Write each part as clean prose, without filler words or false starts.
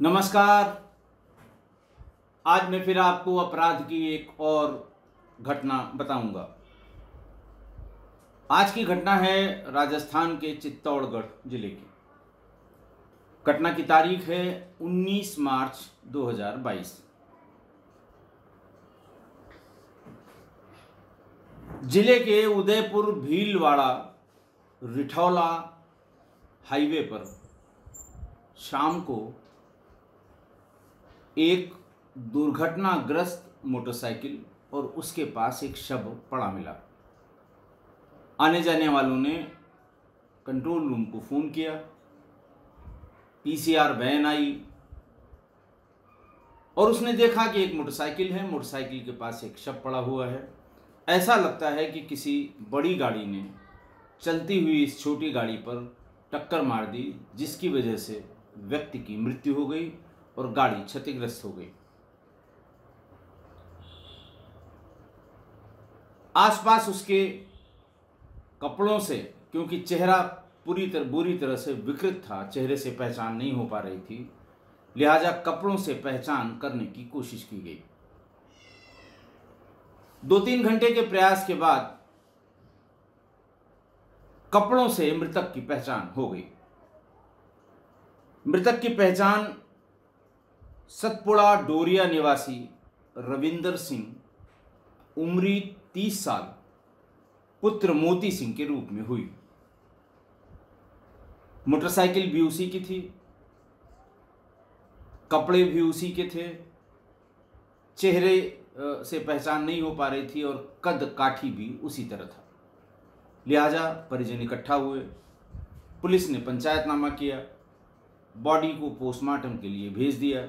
नमस्कार। आज मैं फिर आपको अपराध की एक और घटना बताऊंगा। आज की घटना है राजस्थान के चित्तौड़गढ़ जिले की। घटना की तारीख है 19 मार्च 2022। जिले के उदयपुर भीलवाड़ा रिठौला हाईवे पर शाम को एक दुर्घटनाग्रस्त मोटरसाइकिल और उसके पास एक शव पड़ा मिला। आने जाने वालों ने कंट्रोल रूम को फ़ोन किया, पीसीआर वैन आई और उसने देखा कि एक मोटरसाइकिल है, मोटरसाइकिल के पास एक शव पड़ा हुआ है। ऐसा लगता है कि किसी बड़ी गाड़ी ने चलती हुई इस छोटी गाड़ी पर टक्कर मार दी, जिसकी वजह से व्यक्ति की मृत्यु हो गई और गाड़ी क्षतिग्रस्त हो गई। आसपास उसके कपड़ों से, क्योंकि चेहरा बुरी तरह से विकृत था, चेहरे से पहचान नहीं हो पा रही थी, लिहाजा कपड़ों से पहचान करने की कोशिश की गई। 2-3 घंटे के प्रयास के बाद कपड़ों से मृतक की पहचान हो गई। मृतक की पहचान सतपुड़ा डोरिया निवासी रविंदर सिंह, उम्री 30 साल, पुत्र मोती सिंह के रूप में हुई। मोटरसाइकिल भी उसी की थी, कपड़े भी उसी के थे, चेहरे से पहचान नहीं हो पा रही थी और कद काठी भी उसी तरह था। लिहाजा परिजन इकट्ठा हुए, पुलिस ने पंचायतनामा किया, बॉडी को पोस्टमार्टम के लिए भेज दिया।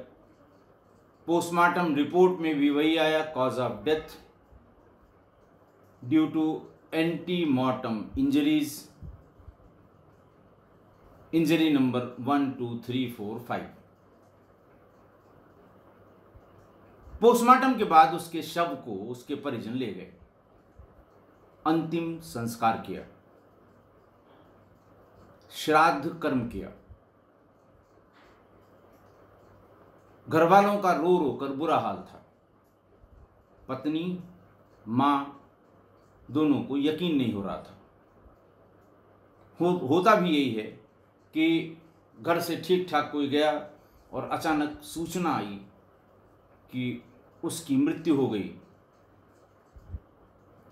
पोस्टमार्टम रिपोर्ट में भी वही आया, cause of death due to antemortem injuries, injury number 1, 2, 3, 4, 5। Postmortem के बाद उसके शव को उसके परिजन ले गए, अंतिम संस्कार किया, श्राद्ध कर्म किया। घर वालों का रो रो कर बुरा हाल था। पत्नी, मां, दोनों को यकीन नहीं हो रहा था। होता भी यही है कि घर से ठीक ठाक कोई गया और अचानक सूचना आई कि उसकी मृत्यु हो गई।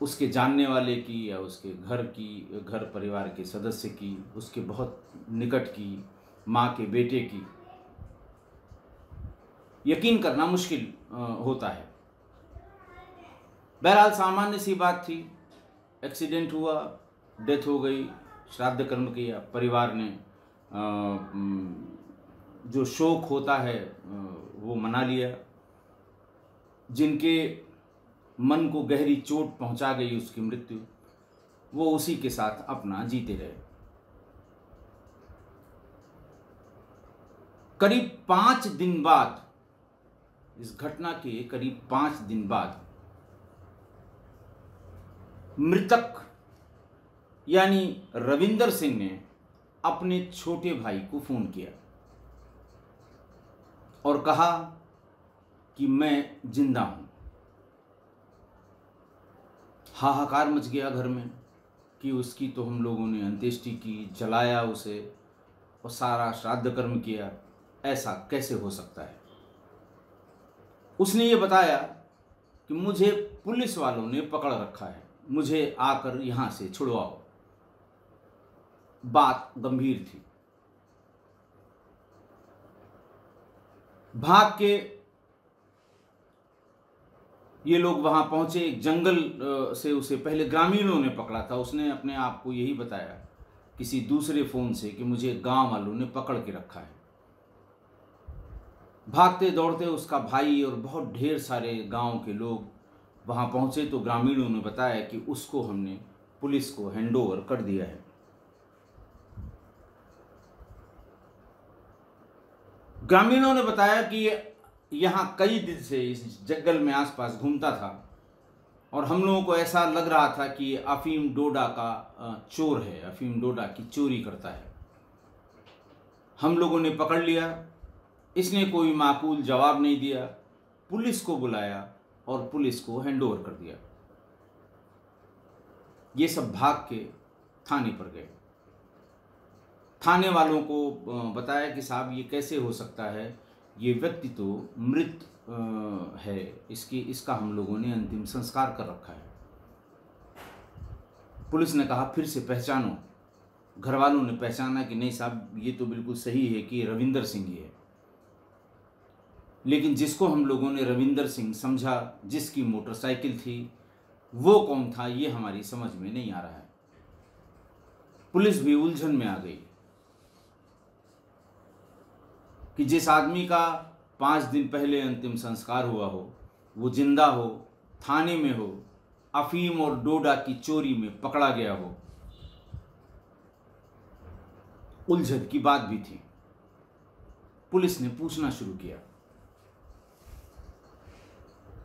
उसके जानने वाले की या उसके घर परिवार के सदस्य की, उसके बहुत निकट की, माँ के बेटे की, यकीन करना मुश्किल होता है। बहरहाल सामान्य सी बात थी, एक्सीडेंट हुआ, डेथ हो गई, श्राद्ध कर्म किया, परिवार ने जो शोक होता है वो मना लिया। जिनके मन को गहरी चोट पहुंचा गई उसकी मृत्यु, वो उसी के साथ अपना जीते रहे। करीब 5 दिन बाद, इस घटना के करीब 5 दिन बाद, मृतक यानी रविंदर सिंह ने अपने छोटे भाई को फोन किया और कहा कि मैं जिंदा हूं। हाहाकार मच गया घर में कि उसकी तो हम लोगों ने अंत्येष्टि की, जलाया उसे और सारा श्राद्ध कर्म किया, ऐसा कैसे हो सकता है। उसने ये बताया कि मुझे पुलिस वालों ने पकड़ रखा है, मुझे आकर यहां से छुड़वाओ। बात गंभीर थी। भाग के ये लोग वहां पहुंचे। एक जंगल से उसे पहले ग्रामीणों ने पकड़ा था। उसने अपने आप को यही बताया किसी दूसरे फोन से कि मुझे गांव वालों ने पकड़ के रखा है। भागते दौड़ते उसका भाई और बहुत ढेर सारे गांव के लोग वहां पहुंचे तो ग्रामीणों ने बताया कि उसको हमने पुलिस को हैंडओवर कर दिया है। ग्रामीणों ने बताया कि यहाँ कई दिन से इस जंगल में आसपास घूमता था और हम लोगों को ऐसा लग रहा था कि अफीम डोडा का चोर है, अफीम डोडा की चोरी करता है। हम लोगों ने पकड़ लिया इसने कोई माकूल जवाब नहीं दिया। पुलिस को बुलाया और पुलिस को हैंडओवर कर दिया। ये सब भाग के थाने पर गए। थाने वालों को बताया कि साहब ये कैसे हो सकता है, ये व्यक्ति तो मृत है, इसका हम लोगों ने अंतिम संस्कार कर रखा है। पुलिस ने कहा फिर से पहचानो। घर वालों ने पहचाना कि नहीं साहब ये तो बिल्कुल सही है कि रविंदर सिंह ही है। लेकिन जिसको हम लोगों ने रविंदर सिंह समझा, जिसकी मोटरसाइकिल थी, वो कौन था ये हमारी समझ में नहीं आ रहा है। पुलिस भी उलझन में आ गई कि जिस आदमी का 5 दिन पहले अंतिम संस्कार हुआ हो, वो जिंदा हो, थाने में हो, अफीम और डोडा की चोरी में पकड़ा गया हो। उलझन की बात भी थी। पुलिस ने पूछना शुरू किया।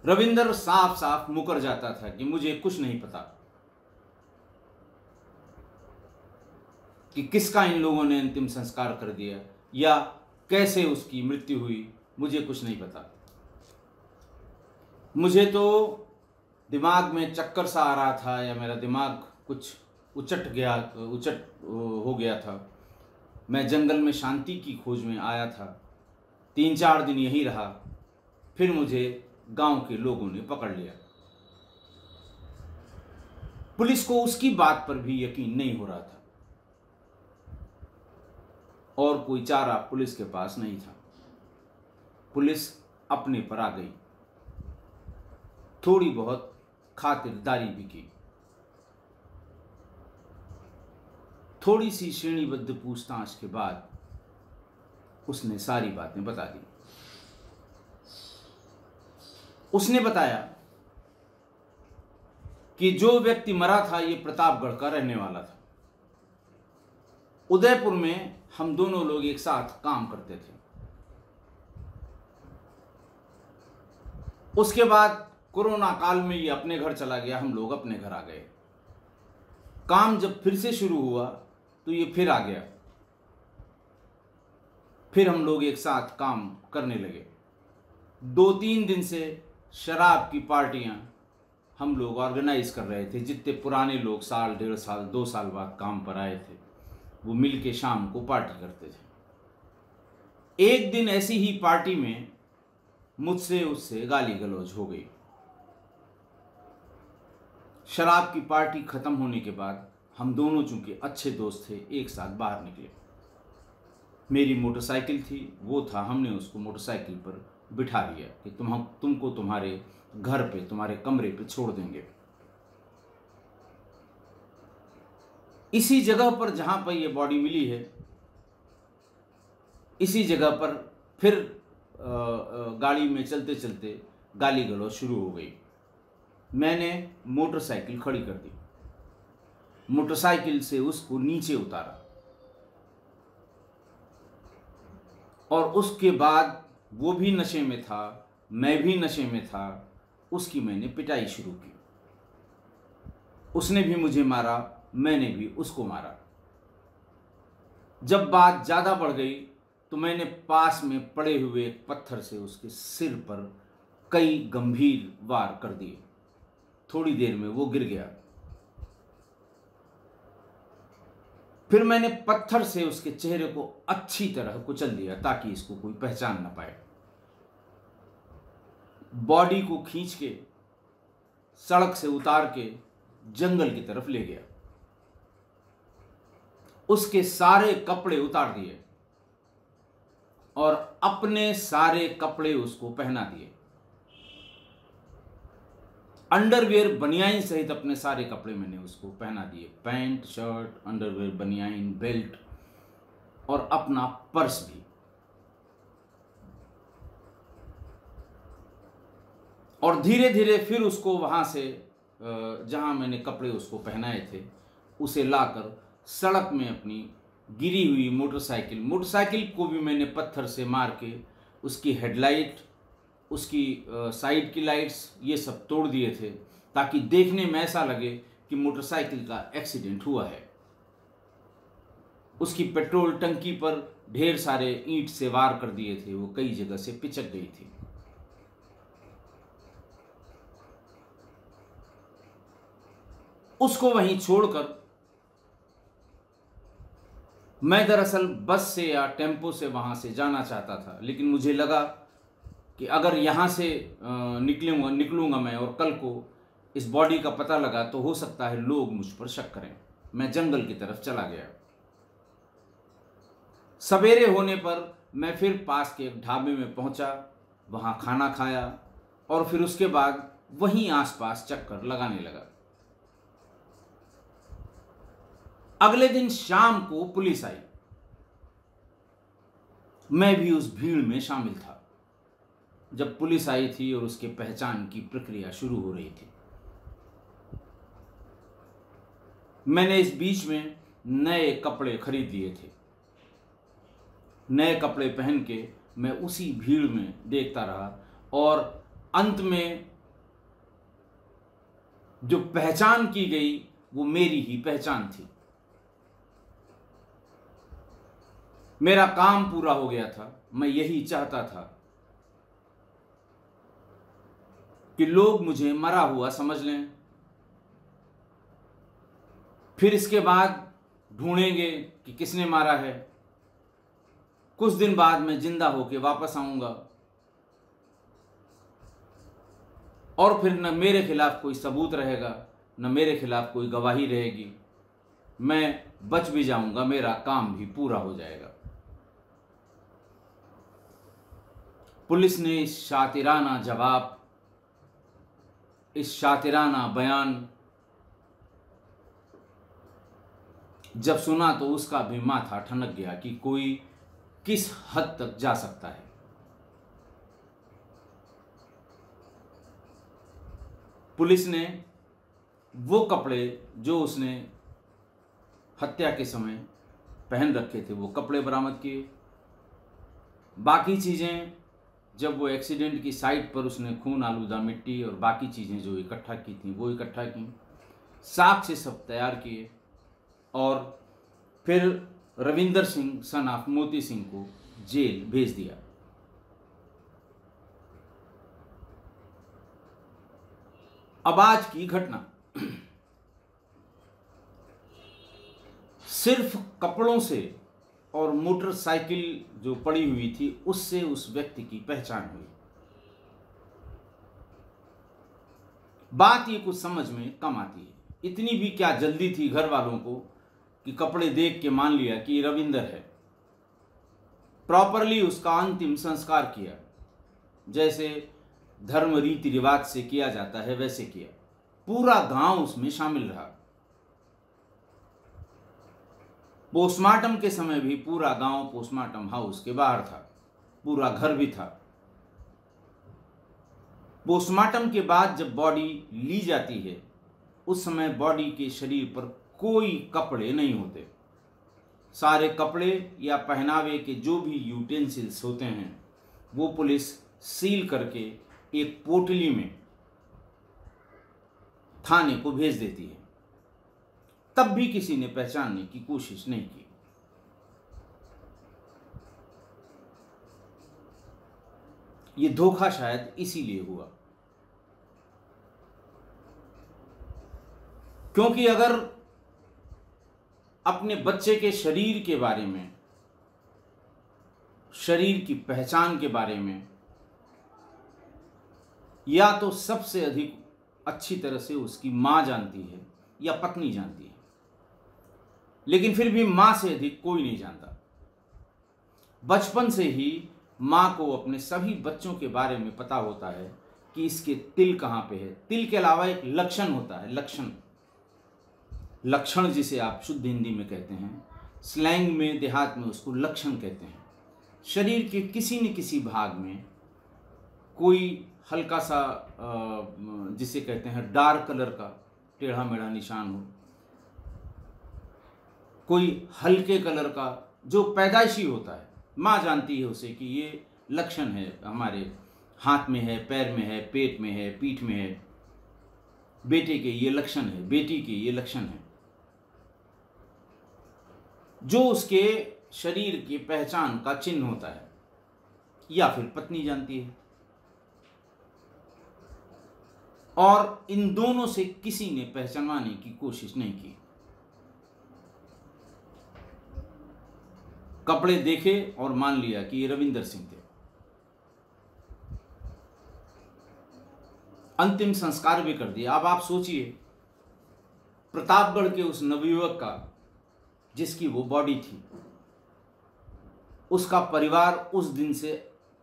रविंदर साफ साफ मुकर जाता था कि मुझे कुछ नहीं पता कि किसका इन लोगों ने अंतिम संस्कार कर दिया या कैसे उसकी मृत्यु हुई, मुझे कुछ नहीं पता। मुझे तो दिमाग में चक्कर सा आ रहा था या मेरा दिमाग कुछ उचट हो गया था। मैं जंगल में शांति की खोज में आया था। 3-4 दिन यहीं रहा, फिर मुझे गांव के लोगों ने पकड़ लिया। पुलिस को उसकी बात पर भी यकीन नहीं हो रहा था और कोई चारा पुलिस के पास नहीं था। पुलिस अपने पर आ गई। थोड़ी बहुत खातिरदारी भी की। थोड़ी सी श्रेणीबद्ध पूछताछ के बाद उसने सारी बातें बता दी। उसने बताया कि जो व्यक्ति मरा था ये प्रतापगढ़ का रहने वाला था। उदयपुर में हम दोनों लोग एक साथ काम करते थे। उसके बाद कोरोना काल में ये अपने घर चला गया, हम लोग अपने घर आ गए। काम जब फिर से शुरू हुआ तो ये फिर आ गया। फिर हम लोग एक साथ काम करने लगे। 2-3 दिन से शराब की पार्टियां हम लोग ऑर्गेनाइज कर रहे थे। जितने पुराने लोग 1 साल, 1.5 साल, 2 साल बाद काम पर आए थे, वो मिल के शाम को पार्टी करते थे। एक दिन ऐसी ही पार्टी में मुझसे उससे गाली गलौज हो गई। शराब की पार्टी खत्म होने के बाद हम दोनों चूंकि अच्छे दोस्त थे, एक साथ बाहर निकले। मेरी मोटरसाइकिल थी, वो था, हमने उसको मोटरसाइकिल पर बिठा दिया कि तुमको तुम्हारे घर पे, तुम्हारे कमरे पे छोड़ देंगे। इसी जगह पर जहां पर यह बॉडी मिली है, इसी जगह पर फिर गाड़ी में चलते चलते गाली गलौज शुरू हो गई। मैंने मोटरसाइकिल खड़ी कर दी, मोटरसाइकिल से उसको नीचे उतारा और उसके बाद वो भी नशे में था, मैं भी नशे में था। उसकी मैंने पिटाई शुरू की। उसने भी मुझे मारा, मैंने भी उसको मारा। जब बात ज़्यादा बढ़ गई तो मैंने पास में पड़े हुए एक पत्थर से उसके सिर पर कई गंभीर वार कर दिए। थोड़ी देर में वो गिर गया। फिर मैंने पत्थर से उसके चेहरे को अच्छी तरह कुचल दिया ताकि इसको कोई पहचान ना पाए। बॉडी को खींच के सड़क से उतार के जंगल की तरफ ले गया। उसके सारे कपड़े उतार दिए और अपने सारे कपड़े उसको पहना दिए। अंडरवेयर, बनियाइन सहित अपने सारे कपड़े मैंने उसको पहना दिए। पैंट, शर्ट, अंडरवेयर, बनियाइन, बेल्ट और अपना पर्स भी। और धीरे धीरे फिर उसको वहां से जहां मैंने कपड़े उसको पहनाए थे उसे लाकर सड़क में अपनी गिरी हुई मोटरसाइकिल को भी मैंने पत्थर से मार के उसकी हेडलाइट, उसकी साइड की लाइट्स, ये सब तोड़ दिए थे ताकि देखने में ऐसा लगे कि मोटरसाइकिल का एक्सीडेंट हुआ है। उसकी पेट्रोल टंकी पर ढेर सारे ईंट से वार कर दिए थे, वो कई जगह से पिचक गई थी। उसको वहीं छोड़कर मैं दरअसल बस से या टेम्पो से वहां से जाना चाहता था, लेकिन मुझे लगा कि अगर यहाँ से निकलूंगा मैं और कल को इस बॉडी का पता लगा तो हो सकता है लोग मुझ पर शक करें। मैं जंगल की तरफ चला गया। सवेरे होने पर मैं फिर पास के एक ढाबे में पहुंचा, वहां खाना खाया और फिर उसके बाद वहीं आसपास चक्कर लगाने लगा। अगले दिन शाम को पुलिस आई। मैं भी उस भीड़ में शामिल था जब पुलिस आई थी और उसके पहचान की प्रक्रिया शुरू हो रही थी। मैंने इस बीच में नए कपड़े खरीद लिए थे। नए कपड़े पहन के मैं उसी भीड़ में देखता रहा और अंत में जो पहचान की गई वो मेरी ही पहचान थी। मेरा काम पूरा हो गया था। मैं यही चाहता था कि लोग मुझे मरा हुआ समझ लें, फिर इसके बाद ढूंढेंगे कि किसने मारा है। कुछ दिन बाद मैं जिंदा होके वापस आऊंगा और फिर न मेरे खिलाफ कोई सबूत रहेगा, न मेरे खिलाफ कोई गवाही रहेगी। मैं बच भी जाऊंगा, मेरा काम भी पूरा हो जाएगा। पुलिस ने इस शातिराना जवाब, इस शातिराना बयान जब सुना तो उसका भी माथा ठनक गया कि कोई किस हद तक जा सकता है। पुलिस ने वो कपड़े जो उसने हत्या के समय पहन रखे थे वो कपड़े बरामद किए। बाकी चीज़ें जब वो एक्सीडेंट की साइट पर उसने खून आलूदा मिट्टी और बाकी चीज़ें जो इकट्ठा की थी वो इकट्ठा की, साक्ष्य सब तैयार किए और फिर रविंदर सिंह सन ऑफ मोती सिंह को जेल भेज दिया। अब आज की घटना सिर्फ कपड़ों से और मोटरसाइकिल जो पड़ी हुई थी उससे उस व्यक्ति की पहचान हुई। बात ये कुछ समझ में कम आती है। इतनी भी क्या जल्दी थी घर वालों को कि कपड़े देख के मान लिया कि रविंदर है। प्रॉपरली उसका अंतिम संस्कार किया, जैसे धर्म रीति रिवाज से किया जाता है वैसे किया। पूरा गांव उसमें शामिल रहा। पोस्टमार्टम के समय भी पूरा गांव पोस्टमार्टम हाउस के बाहर था, पूरा घर भी था। पोस्टमार्टम के बाद जब बॉडी ली जाती है उस समय बॉडी के शरीर पर कोई कपड़े नहीं होते। सारे कपड़े या पहनावे के जो भी यूटेंसिल्स होते हैं वो पुलिस सील करके एक पोटली में थाने को भेज देती है। तब भी किसी ने पहचानने की कोशिश नहीं की। ये धोखा शायद इसीलिए हुआ क्योंकि अगर अपने बच्चे के शरीर के बारे में, शरीर की पहचान के बारे में या तो सबसे अधिक अच्छी तरह से उसकी मां जानती है या पत्नी जानती है, लेकिन फिर भी मां से अधिक कोई नहीं जानता। बचपन से ही मां को अपने सभी बच्चों के बारे में पता होता है कि इसके तिल कहां पे है। तिल के अलावा एक लक्षण होता है, लक्षण जिसे आप शुद्ध हिंदी में कहते हैं, स्लैंग में देहात में उसको लक्षण कहते हैं। शरीर के किसी न किसी भाग में कोई हल्का सा जिसे कहते हैं डार्क कलर का टेढ़ा मेढ़ा निशान हो, कोई हल्के कलर का जो पैदाइशी होता है, माँ जानती है उसे कि ये लक्षण है, हमारे हाथ में है, पैर में है, पेट में है, पीठ में है। बेटे के ये लक्षण है, बेटी के ये लक्षण है। जो उसके शरीर की पहचान का चिन्ह होता है, या फिर पत्नी जानती है। और इन दोनों से किसी ने पहचानने की कोशिश नहीं की। कपड़े देखे और मान लिया कि ये रविंदर सिंह थे। अंतिम संस्कार भी कर दिया। अब आप सोचिए, प्रतापगढ़ के उस नवयुवक का, जिसकी वो बॉडी थी, उसका परिवार उस दिन से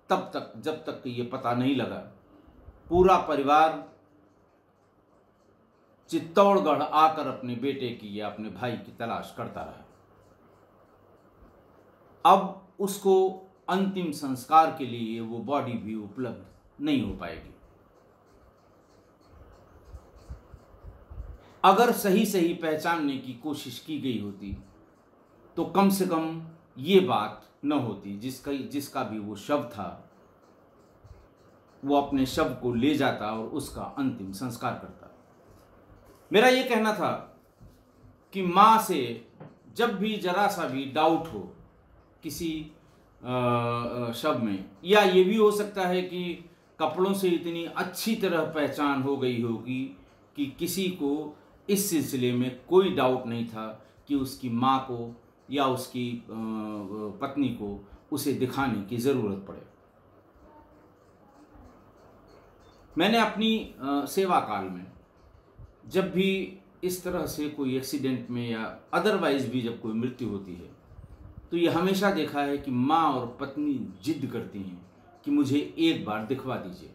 तब तक, जब तक ये पता नहीं लगा, पूरा परिवार चित्तौड़गढ़ आकर अपने बेटे की या अपने भाई की तलाश करता रहा। अब उसको अंतिम संस्कार के लिए वो बॉडी भी उपलब्ध नहीं हो पाएगी। अगर सही सही पहचानने की कोशिश की गई होती तो कम से कम ये बात न होती। जिसका भी वो शव था, वो अपने शव को ले जाता और उसका अंतिम संस्कार करता। मेरा ये कहना था कि माँ से जब भी जरा सा भी डाउट हो किसी शव में, या ये भी हो सकता है कि कपड़ों से इतनी अच्छी तरह पहचान हो गई होगी कि किसी को इस सिलसिले में कोई डाउट नहीं था कि उसकी माँ को या उसकी पत्नी को उसे दिखाने की ज़रूरत पड़े। मैंने अपनी सेवा काल में जब भी इस तरह से कोई एक्सीडेंट में या अदरवाइज भी जब कोई मृत्यु होती है, तो ये हमेशा देखा है कि माँ और पत्नी जिद करती हैं कि मुझे एक बार दिखवा दीजिए,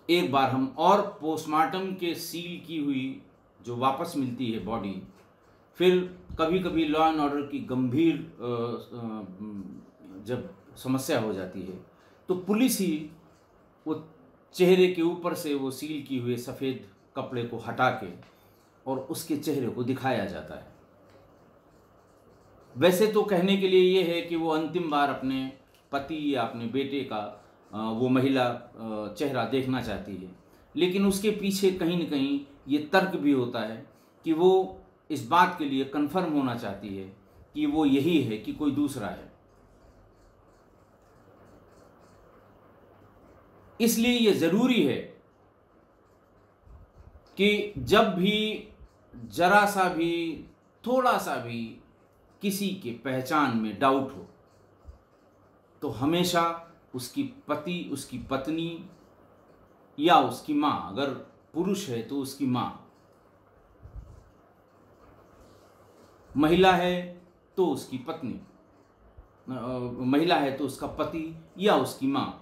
एक बार हम। और पोस्टमार्टम के सील की हुई जो वापस मिलती है बॉडी, फिर कभी कभी लॉ एंड ऑर्डर की गंभीर जब समस्या हो जाती है तो पुलिस ही वो चेहरे के ऊपर से वो सील की हुए सफ़ेद कपड़े को हटा के और उसके चेहरे को दिखाया जाता है। वैसे तो कहने के लिए ये है कि वो अंतिम बार अपने पति या अपने बेटे का वो महिला चेहरा देखना चाहती है, लेकिन उसके पीछे कहीं न कहीं ये तर्क भी होता है कि वो इस बात के लिए कन्फर्म होना चाहती है कि वो यही है कि कोई दूसरा है। इसलिए ये ज़रूरी है कि जब भी जरा सा भी, थोड़ा सा भी किसी के पहचान में डाउट हो तो हमेशा उसकी पति, उसकी पत्नी या उसकी माँ, अगर पुरुष है तो उसकी माँ, महिला है तो उसकी पत्नी, महिला है तो उसका पति या उसकी माँ,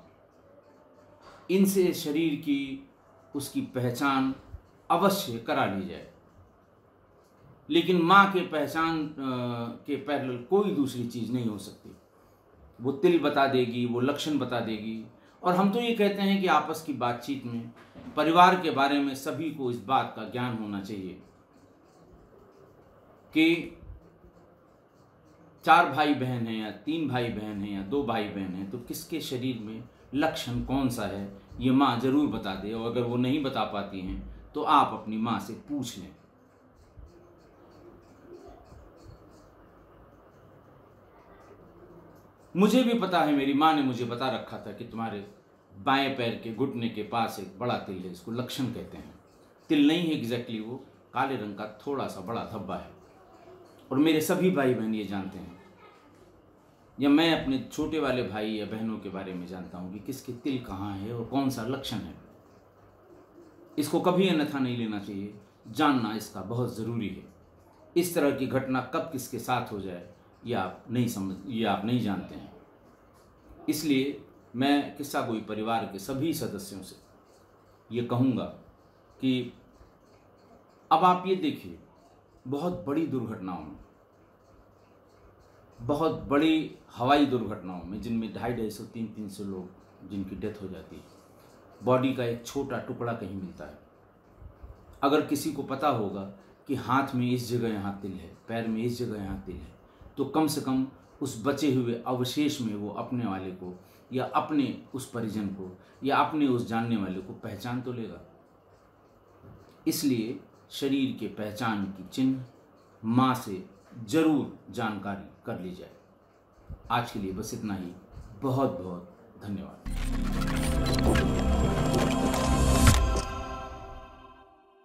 इनसे शरीर की उसकी पहचान अवश्य करा ली जाए। लेकिन माँ के पहचान के पैरेलल कोई दूसरी चीज़ नहीं हो सकती। वो तिल बता देगी, वो लक्षण बता देगी। और हम तो ये कहते हैं कि आपस की बातचीत में परिवार के बारे में सभी को इस बात का ज्ञान होना चाहिए कि 4 भाई बहन हैं या 3 भाई बहन हैं या 2 भाई बहन हैं, तो किसके शरीर में लक्षण कौन सा है ये माँ ज़रूर बता दे। और अगर वो नहीं बता पाती हैं तो आप अपनी माँ से पूछ लें। मुझे भी पता है, मेरी माँ ने मुझे बता रखा था कि तुम्हारे बाएं पैर के घुटने के पास एक बड़ा तिल है, इसको लक्षण कहते हैं। तिल नहीं है एग्जैक्टली, वो काले रंग का थोड़ा सा बड़ा धब्बा है। और मेरे सभी भाई बहन ये जानते हैं, या मैं अपने छोटे वाले भाई या बहनों के बारे में जानता हूँ कि किसके तिल कहाँ है और कौन सा लक्षण है। इसको कभी अन्यथा नहीं लेना चाहिए, जानना इसका बहुत ज़रूरी है। इस तरह की घटना कब किसके साथ हो जाए ये आप नहीं जानते हैं। इसलिए मैं किस्सा गोई परिवार के सभी सदस्यों से ये कहूँगा कि अब आप ये देखिए, बहुत बड़ी दुर्घटनाओं में, बहुत बड़ी हवाई दुर्घटनाओं में, जिनमें 250-300 लोग जिनकी डेथ हो जाती है, बॉडी का एक छोटा टुकड़ा कहीं मिलता है। अगर किसी को पता होगा कि हाथ में इस जगह यहाँ तिल है, पैर में इस जगह यहाँ तिल है, तो कम से कम उस बचे हुए अवशेष में वो अपने वाले को या अपने उस परिजन को या अपने उस जानने वाले को पहचान तो लेगा। इसलिए शरीर के पहचान की चिन्ह माँ से जरूर जानकारी कर ली जाए। आज के लिए बस इतना ही। बहुत बहुत धन्यवाद।